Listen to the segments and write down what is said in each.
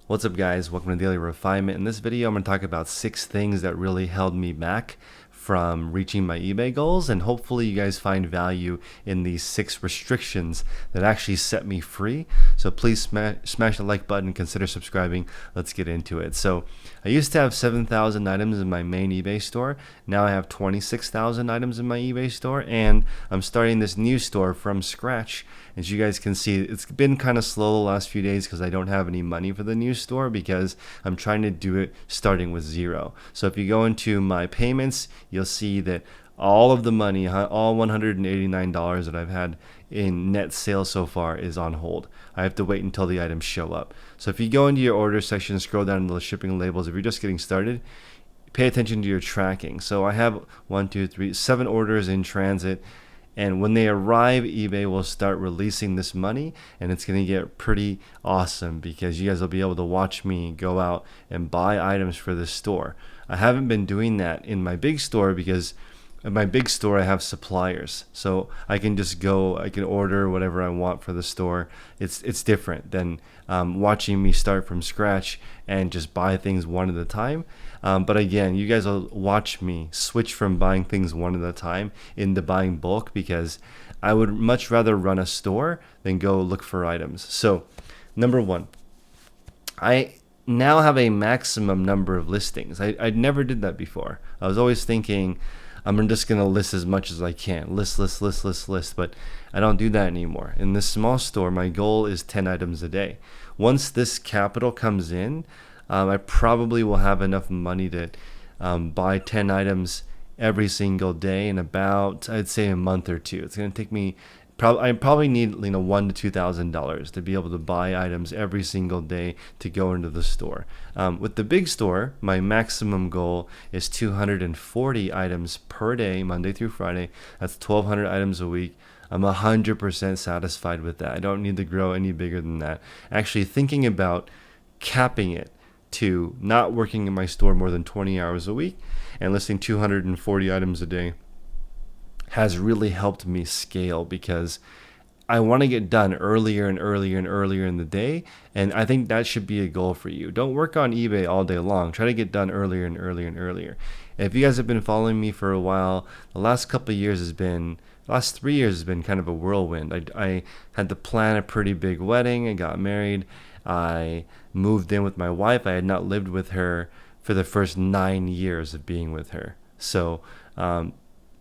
What's up guys, welcome to Daily Refinement. In this video I'm going to talk about 6 things that really held me back from reaching my eBay goals, and hopefully you guys find value in these 6 restrictions that actually set me free. So please smash the like button, consider subscribing. Let's get into it. So I used to have 7,000 items in my main eBay store. Now I have 26,000 items in my eBay store, and I'm starting this new store from scratch. As you guys can see, it's been kind of slow the last few days because I don't have any money for the new store because I'm trying to do it starting with 0. So if you go into my payments, you'll see that all of the money, all $189 that I've had in net sales so far is on hold. I have to wait until the items show up. So if you go into your order section, scroll down to the shipping labels, if you're just getting started, pay attention to your tracking. So I have 7 orders in transit. And when they arrive, eBay will start releasing this money, and it's going to get pretty awesome because you guys will be able to watch me go out and buy items for this store. I haven't been doing that in my big store because in my big store I have suppliers, so I can just go, I can order whatever I want for the store. It's different than watching me start from scratch and just buy things one at a time. But again, you guys will watch me switch from buying things one at a time into buying bulk because I would much rather run a store than go look for items. So number 1, I now have a maximum number of listings. I never did that before. I was always thinking I'm just going to list as much as I can. List, but I don't do that anymore. In this small store, my goal is 10 items a day. Once this capital comes in, I probably will have enough money to buy 10 items every single day in about, I'd say, a month or 2. It's going to take me, I probably need $1,000 to $2,000 to be able to buy items every single day to go into the store. With the big store, my maximum goal is 240 items per day, Monday through Friday. That's 1,200 items a week. I'm 100% satisfied with that. I don't need to grow any bigger than that. Actually thinking about capping it to not working in my store more than 20 hours a week and listing 240 items a day has really helped me scale because I want to get done earlier and earlier and earlier in the day, and I think that should be a goal for you. Don't work on eBay all day long. Try to get done earlier and earlier and earlier. If you guys have been following me for a while, the last 3 years has been kind of a whirlwind. I had to plan a pretty big wedding. I got married. I moved in with my wife. I had not lived with her for the first 9 years of being with her. So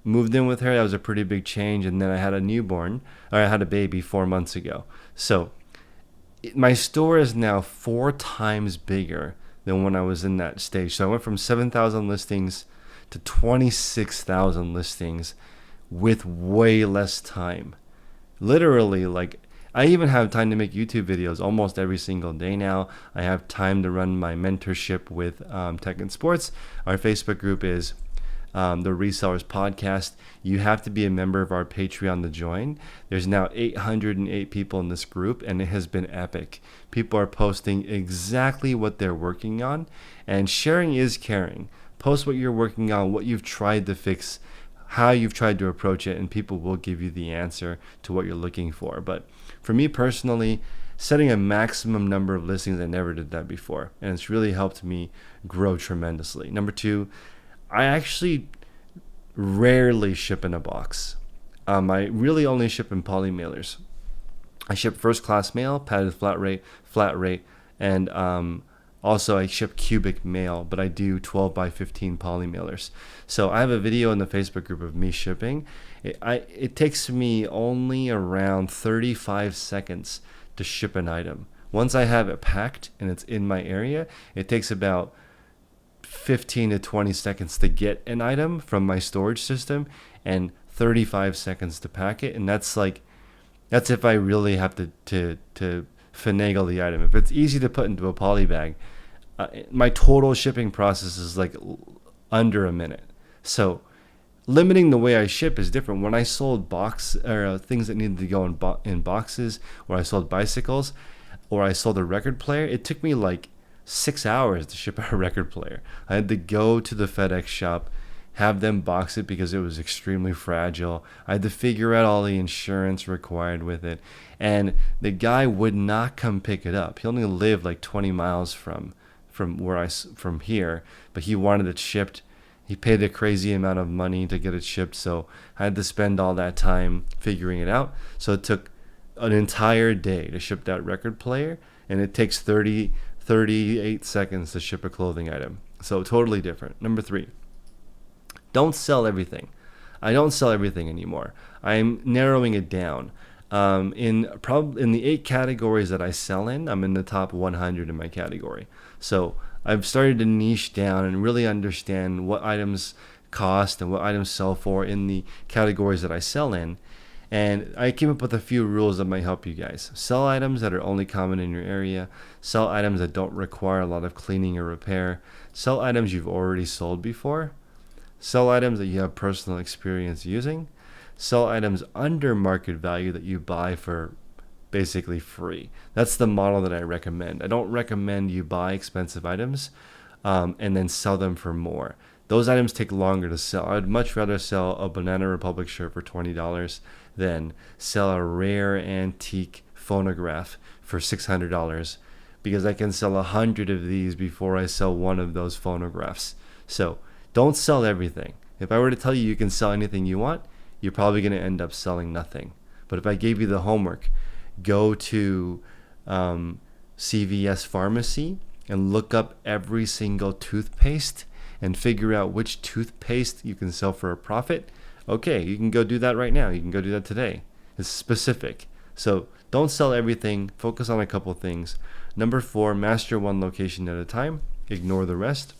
moved in with her. That was a pretty big change. And then I had a baby 4 months ago. So my store is now 4 times bigger than when I was in that stage. So I went from 7,000 listings to 26,000 listings with way less time. Literally, like, I even have time to make YouTube videos almost every single day now. I have time to run my mentorship with Tech and Sports. Our Facebook group is the Resellers Podcast. You have to be a member of our Patreon to join. There's now 808 people in this group, and it has been epic. People are posting exactly what they're working on, and sharing is caring. Post what you're working on, what you've tried to fix, how you've tried to approach it, and people will give you the answer to what you're looking for. But for me personally, setting a maximum number of listings, I never did that before, and it's really helped me grow tremendously. Number 2, I actually rarely ship in a box. I really only ship in poly mailers. I ship first class mail, padded flat rate, and also I ship cubic mail, but I do 12 by 15 poly mailers. So I have a video in the Facebook group of me shipping. It takes me only around 35 seconds to ship an item. Once I have it packed and it's in my area, it takes about 15 to 20 seconds to get an item from my storage system and 35 seconds to pack it. And that's if I really have to finagle the item. If it's easy to put into a poly bag, my total shipping process is like under a minute. So limiting the way I ship is different. When I sold things that needed to go in boxes, or I sold bicycles, or I sold a record player, it took me like 6 hours to ship a record player. I had to go to the FedEx shop, have them box it because it was extremely fragile. I had to figure out all the insurance required with it, and the guy would not come pick it up. He only lived like 20 miles from from here, but he wanted it shipped. He paid a crazy amount of money to get it shipped, so I had to spend all that time figuring it out. So it took an entire day to ship that record player, and it takes 38 seconds to ship a clothing item. So totally different. Number 3, don't sell everything. I don't sell everything anymore. I'm narrowing it down. In the 8 categories that I sell in, I'm in the top 100 in my category. So I've started to niche down and really understand what items cost and what items sell for in the categories that I sell in. And I came up with a few rules that might help you guys. Sell items that are only common in your area. Sell items that don't require a lot of cleaning or repair. Sell items you've already sold before. Sell items that you have personal experience using. Sell items under market value that you buy for basically free. That's the model that I recommend. I don't recommend you buy expensive items and then sell them for more. Those items take longer to sell. I'd much rather sell a Banana Republic shirt for $20 than sell a rare antique phonograph for $600, because I can sell 100 of these before I sell one of those phonographs. So don't sell everything. If I were to tell you you can sell anything you want, you're probably going to end up selling nothing. But if I gave you the homework, go to CVS Pharmacy and look up every single toothpaste and figure out which toothpaste you can sell for a profit. Okay, you can go do that right now. You can go do that today. It's specific. So don't sell everything. Focus on a couple things. Number 4, master one location at a time. Ignore the rest.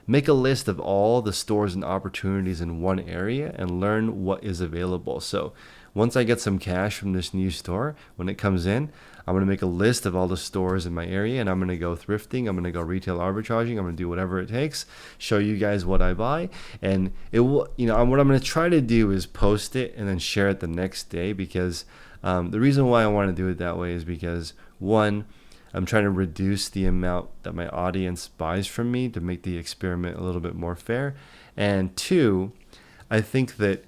Make a list of all the stores and opportunities in one area and learn what is available. So once I get some cash from this new store, when it comes in, I'm going to make a list of all the stores in my area, and I'm going to go thrifting. I'm going to go retail arbitraging. I'm going to do whatever it takes, show you guys what I buy. And it will, what I'm going to try to do is post it and then share it the next day, because the reason why I want to do it that way is because, one, I'm trying to reduce the amount that my audience buys from me to make the experiment a little bit more fair. And 2, I think that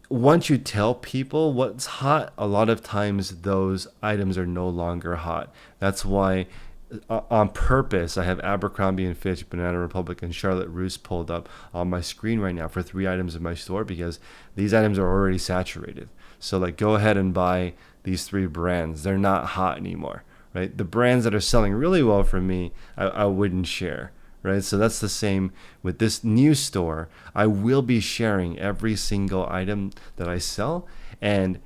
once you tell people what's hot, a lot of times those items are no longer hot. That's why on purpose I have Abercrombie & Fitch, Banana Republic, and Charlotte Russe pulled up on my screen right now for 3 items in my store, because these items are already saturated. So like, go ahead and buy these 3 brands. They're not hot anymore, right? The brands that are selling really well for me, I wouldn't share. Right, so that's the same with this new store. I will be sharing every single item that I sell, and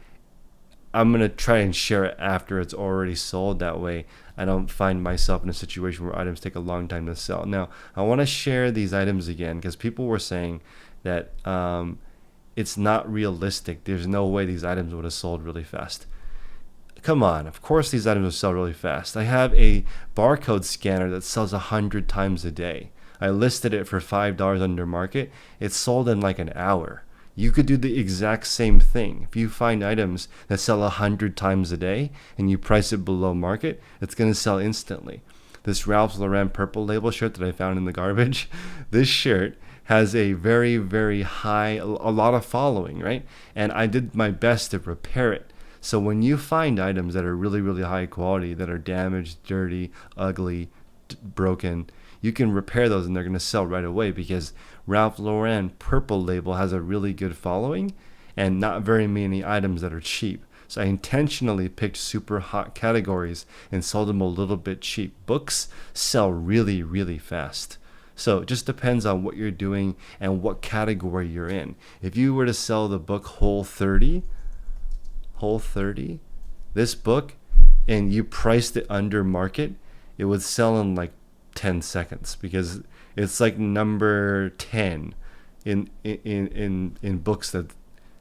I'm going to try and share it after it's already sold. That way I don't find myself in a situation where items take a long time to sell. Now, I want to share these items again because people were saying that it's not realistic. There's no way these items would have sold really fast. Come on, of course these items will sell really fast. I have a barcode scanner that sells 100 times a day. I listed it for $5 under market. It sold in like an hour. You could do the exact same thing. If you find items that sell 100 times a day and you price it below market, it's going to sell instantly. This Ralph Lauren purple label shirt that I found in the garbage, this shirt has a very, very high, a lot of following, right? And I did my best to repair it. So when you find items that are really, really high quality, that are damaged, dirty, ugly, broken, you can repair those and they're going to sell right away, because Ralph Lauren purple label has a really good following and not very many items that are cheap. So I intentionally picked super hot categories and sold them a little bit cheap. Books sell really, really fast. So it just depends on what you're doing and what category you're in. If you were to sell the book Whole 30, this book, and you priced it under market, it would sell in like 10 seconds, because it's like number 10 in books that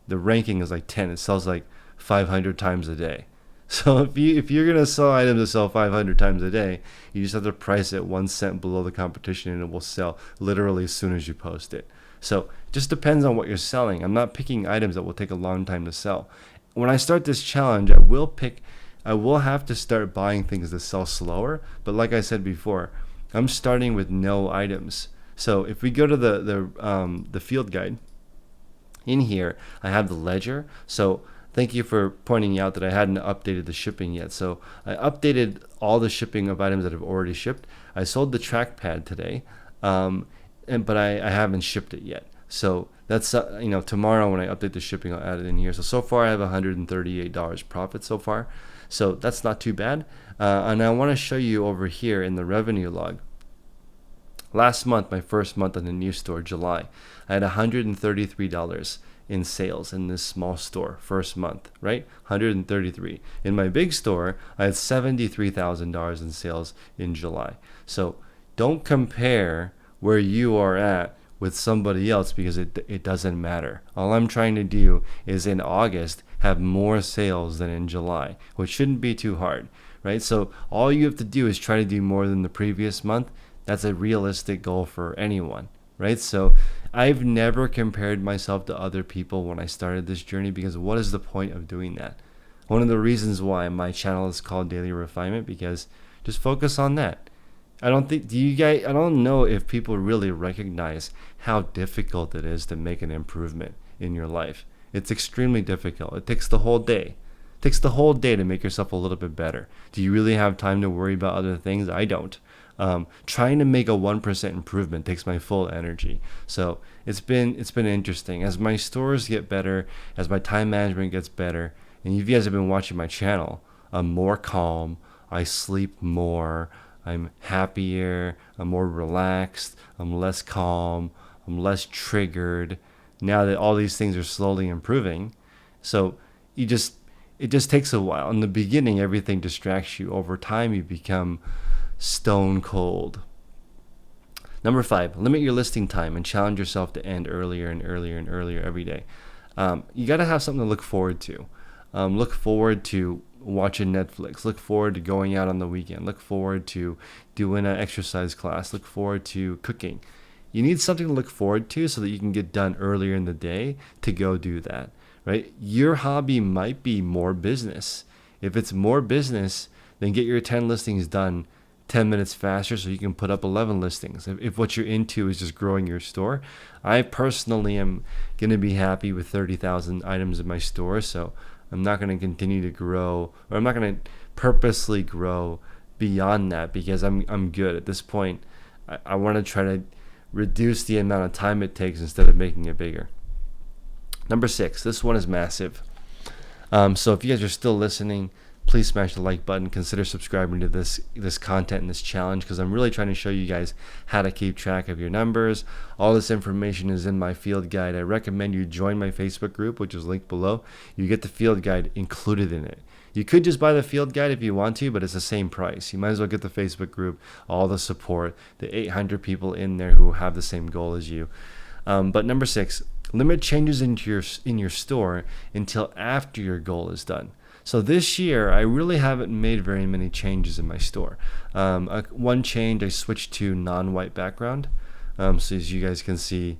the ranking is like 10. It sells like 500 times a day. So if you're gonna sell items that sell 500 times a day, you just have to price it 1 cent below the competition, and it will sell literally as soon as you post it. So it just depends on what you're selling. I'm not picking items that will take a long time to sell. When I start this challenge, I will have to start buying things that sell slower. But like I said before, I'm starting with no items. So if we go to the field guide, in here I have the ledger. So thank you for pointing out that I hadn't updated the shipping yet. So I updated all the shipping of items that have already shipped. I sold the trackpad today, but I haven't shipped it yet. So that's tomorrow when I update the shipping, I'll add it in here. So far I have $138 profit so far. So that's not too bad. And I want to show you over here in the revenue log. Last month, my first month in the new store, July, I had $133 in sales in this small store, first month, right? 133. In my big store, I had $73,000 in sales in July. So don't compare where you are at with somebody else, because it doesn't matter. All I'm trying to do is in August have more sales than in July, which shouldn't be too hard, right? So all you have to do is try to do more than the previous month. That's a realistic goal for anyone, right? So I've never compared myself to other people when I started this journey, because what is the point of doing that? One of the reasons why my channel is called Daily Refinement, because just focus on that. I don't know if people really recognize how difficult it is to make an improvement in your life. It's extremely difficult. It takes the whole day. It takes the whole day to make yourself a little bit better. Do you really have time to worry about other things? I don't. Trying to make a 1% improvement takes my full energy. So it's been interesting. As my stores get better, as my time management gets better, and you guys have been watching my channel, I'm more calm, I sleep more, I'm happier, I'm more relaxed, I'm less calm, I'm less triggered, now that all these things are slowly improving. So it just takes a while. In the beginning, everything distracts you. Over time, you become stone cold. Number 5, limit your listing time and challenge yourself to end earlier and earlier and earlier every day. You got to have something to look forward to. Look forward to watching Netflix. Look forward to going out on the weekend. Look forward to doing an exercise class. Look forward to cooking. You need something to look forward to so that you can get done earlier in the day to go do that, right? Your hobby might be more business. If it's more business, then get your 10 listings done 10 minutes faster so you can put up 11 listings. If what you're into is just growing your store, I personally am going to be happy with 30,000 items in my store, so I'm not going to continue to grow, or I'm not going to purposely grow beyond that, because I'm good. At this point, I want to try to reduce the amount of time it takes instead of making it bigger. Number 6, this one is massive. So if you guys are still listening, please smash the like button. Consider subscribing to this content and this challenge, because I'm really trying to show you guys how to keep track of your numbers. All this information is in my field guide. I recommend you join my Facebook group, which is linked below. You get the field guide included in it. You could just buy the field guide if you want to, but it's the same price. You might as well get the Facebook group, all the support, the 800 people in there who have the same goal as you. But number 6, limit changes in your store until after your goal is done. So this year, I really haven't made very many changes in my store. One change, I switched to non-white background. So as you guys can see,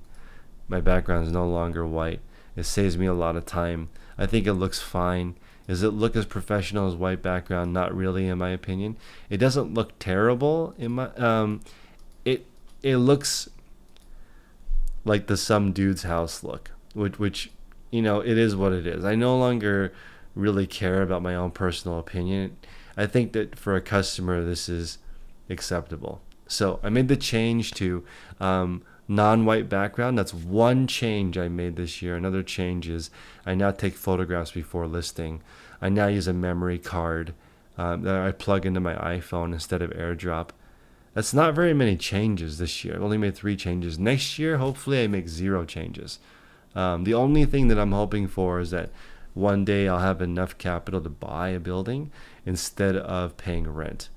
my background is no longer white. It saves me a lot of time. I think it looks fine. Does it look as professional as white background? Not really, in my opinion. It doesn't look terrible. It looks like the some dude's house look, which it is what it is. I no longer really care about my own personal opinion. I think that for a customer, this is acceptable. So I made the change to non-white background. That's one change I made this year. Another change is I now take photographs before listing. I now use a memory card that I plug into my iPhone instead of AirDrop. That's not very many changes this year. I've only made 3 changes. Next year, hopefully I make 0 changes. The only thing that I'm hoping for is that one day I'll have enough capital to buy a building instead of paying rent.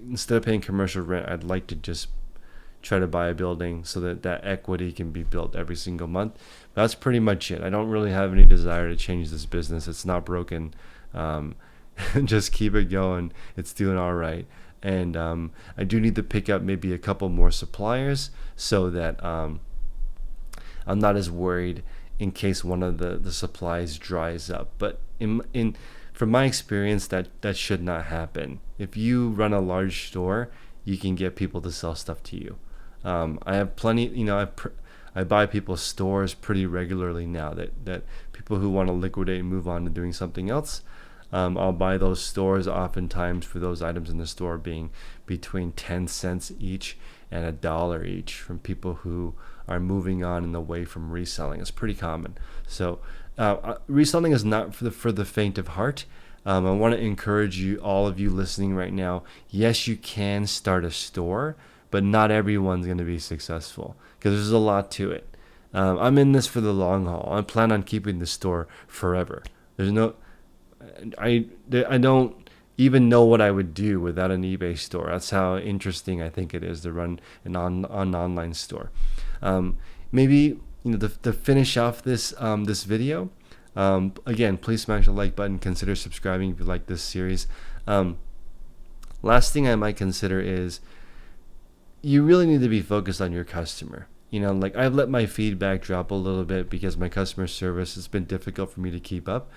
Instead of paying commercial rent, I'd like to just try to buy a building so that equity can be built every single month. But that's pretty much it. I don't really have any desire to change this business. It's not broken. Just keep it going. It's doing all right. And I do need to pick up maybe a couple more suppliers so that I'm not as worried in case one of the supplies dries up. But from my experience, that should not happen. If you run a large store, you can get people to sell stuff to you. I have plenty, I buy people's stores pretty regularly now, that people who want to liquidate and move on to doing something else. I'll buy those stores oftentimes for those items in the store being between 10 cents each and $1 each from people who are moving on and away from reselling. It's pretty common. So reselling is not for the faint of heart. I want to encourage you, all of you listening right now, yes, you can start a store, but not everyone's going to be successful because there's a lot to it. I'm in this for the long haul. I plan on keeping the store forever. I don't even know what I would do without an eBay store. That's how interesting I think it is to run an online store. Maybe to finish off this video. Again, please smash the like button. Consider subscribing if you like this series. Last thing I might consider is you really need to be focused on your customer. Like I've let my feedback drop a little bit because my customer service has been difficult for me to keep up.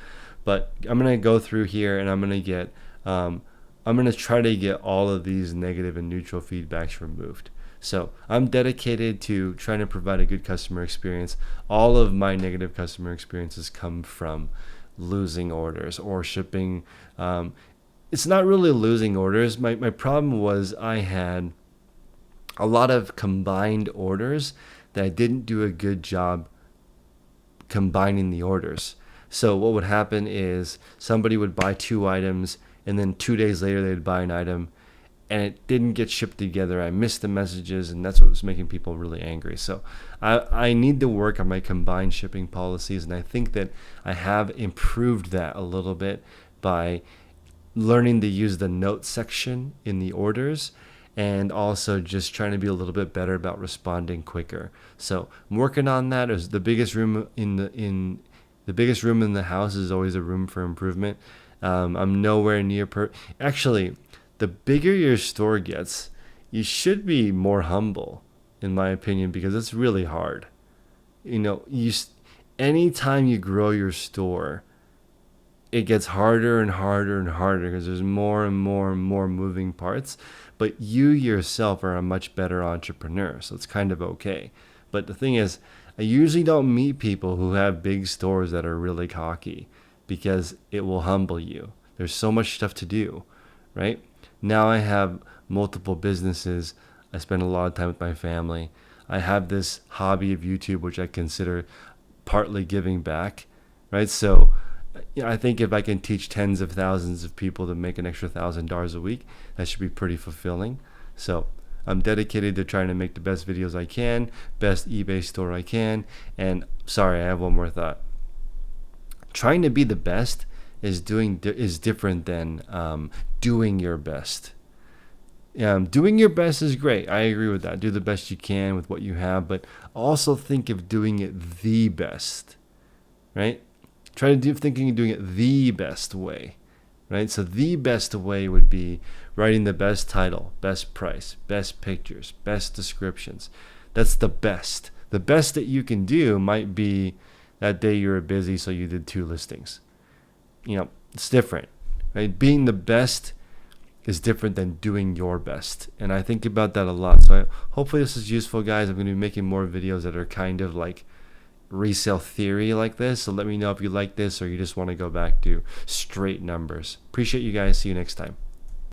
But I'm gonna go through here and I'm gonna try to get all of these negative and neutral feedbacks removed. So I'm dedicated to trying to provide a good customer experience. All of my negative customer experiences come from losing orders or shipping. It's not really losing orders. My problem was I had a lot of combined orders that I didn't do a good job combining the orders. So what would happen is somebody would buy 2 items and then 2 days later they'd buy an item and it didn't get shipped together. I missed the messages and that's what was making people really angry. So I need to work on my combined shipping policies, and I think that I have improved that a little bit by learning to use the notes section in the orders and also just trying to be a little bit better about responding quicker. So I'm working on that. As the biggest room in the house is always a room for improvement. I'm nowhere near actually, the bigger your store gets, you should be more humble, in my opinion, because it's really hard. Anytime you grow your store, it gets harder and harder and harder because there's more and more and more moving parts. But you yourself are a much better entrepreneur, so it's kind of okay. But the thing is, I usually don't meet people who have big stores that are really cocky because it will humble you. There's so much stuff to do, right? Now I have multiple businesses. I spend a lot of time with my family. I have this hobby of YouTube, which I consider partly giving back, right? So I think if I can teach tens of thousands of people to make an extra $1,000 a week, that should be pretty fulfilling. So I'm dedicated to trying to make the best videos I can, best eBay store I can. And sorry, I have one more thought. Trying to be the best is different than doing your best. Doing your best is great. I agree with that. Do the best you can with what you have, but also think of doing it the best, right? Thinking of doing it the best way, right? So the best way would be writing the best title, best price, best pictures, best descriptions. That's the best. The best that you can do might be that day you were busy, so you did 2 listings. It's different, right? Being the best is different than doing your best. And I think about that a lot. So hopefully this is useful, guys. I'm going to be making more videos that are kind of like resale theory like this. So let me know if you like this or you just want to go back to straight numbers. Appreciate you guys. See you next time.